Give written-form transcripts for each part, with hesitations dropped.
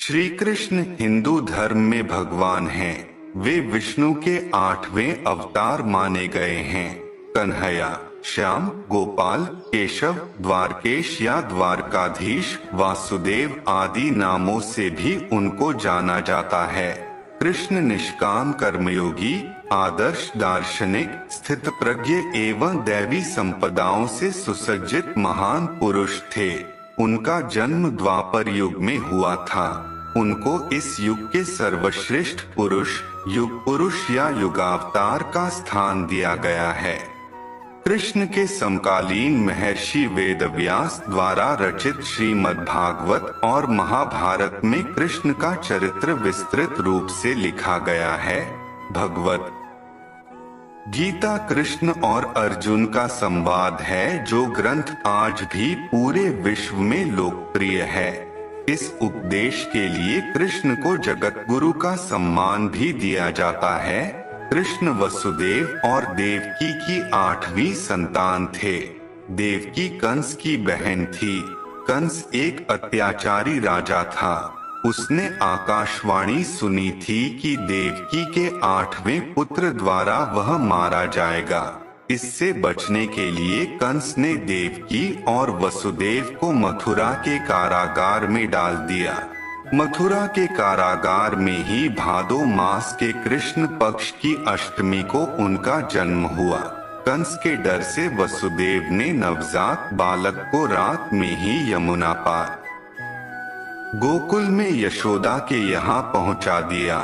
श्री कृष्ण हिंदू धर्म में भगवान हैं। वे विष्णु के 8वें अवतार माने गए हैं। कन्हैया, श्याम, गोपाल, केशव, द्वारकेश या द्वारकाधीश, वासुदेव आदि नामों से भी उनको जाना जाता है। कृष्ण निष्काम कर्मयोगी, आदर्श दार्शनिक, स्थितप्रज्ञ एवं दैवी संपदाओं से सुसज्जित महान पुरुष थे। उनका जन्म द्वापर युग में हुआ था। उनको इस युग के सर्वश्रेष्ठ पुरुष, युग पुरुष या युगावतार का स्थान दिया गया है। कृष्ण के समकालीन महर्षि वेदव्यास द्वारा रचित श्रीमद्भागवत और महाभारत में कृष्ण का चरित्र विस्तृत रूप से लिखा गया है। भगवत गीता कृष्ण और अर्जुन का संवाद है, जो ग्रंथ आज भी पूरे विश्व में लोकप्रिय है। इस उपदेश के लिए कृष्ण को जगत गुरु का सम्मान भी दिया जाता है। कृष्ण वसुदेव और देवकी की 8वीं संतान थे। देवकी कंस की बहन थी। कंस एक अत्याचारी राजा था। उसने आकाशवाणी सुनी थी कि देवकी के 8वें पुत्र द्वारा वह मारा जाएगा। इससे बचने के लिए कंस ने देवकी और वसुदेव को मथुरा के कारागार में डाल दिया। मथुरा के कारागार में ही भादो मास के कृष्ण पक्ष की अष्टमी को उनका जन्म हुआ। कंस के डर से वसुदेव ने नवजात बालक को रात में ही यमुना पार गोकुल में यशोदा के यहाँ पहुँचा दिया।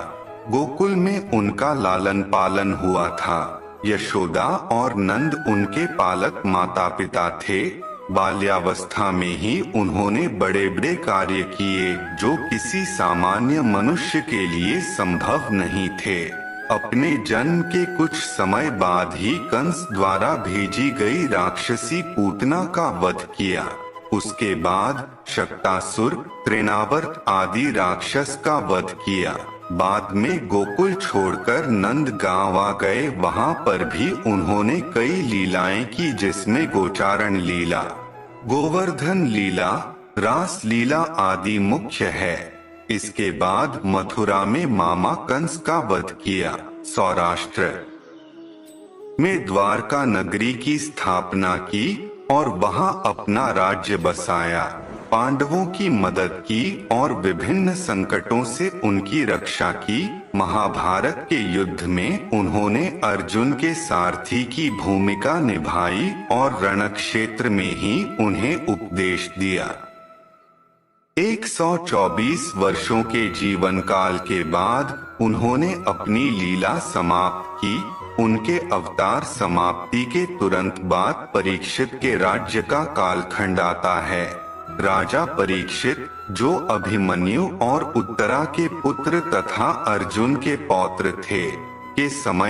गोकुल में उनका लालन पालन हुआ था। यशोदा और नंद उनके पालक माता पिता थे। बाल्यावस्था में ही उन्होंने बड़े बड़े कार्य किए, जो किसी सामान्य मनुष्य के लिए संभव नहीं थे। अपने जन्म के कुछ समय बाद ही कंस द्वारा भेजी गई राक्षसी पूतना का वध किया। उसके बाद शक्तासुर, तृणावर्त आदि राक्षस का वध किया। बाद में गोकुल छोड़कर नंद गांव आ गए। वहां पर भी उन्होंने कई लीलाएं की, जिसमें गोचारण लीला, गोवर्धन लीला, रास लीला आदि मुख्य है। इसके बाद मथुरा में मामा कंस का वध किया। सौराष्ट्र में द्वारका नगरी की स्थापना की और वहां अपना राज्य बसाया। पांडवों की मदद की और विभिन्न संकटों से उनकी रक्षा की। महाभारत के युद्ध में उन्होंने अर्जुन के सारथी की भूमिका निभाई और रणक्षेत्र में ही उन्हें उपदेश दिया। 124 वर्षों के जीवन काल के बाद उन्होंने अपनी लीला समाप्त की। उनके अवतार समाप्ति के तुरंत बाद परीक्षित के राज्य का कालखंड आता है। राजा परीक्षित, जो अभिमन्यु और उत्तरा के पुत्र तथा अर्जुन के पौत्र थे, के समय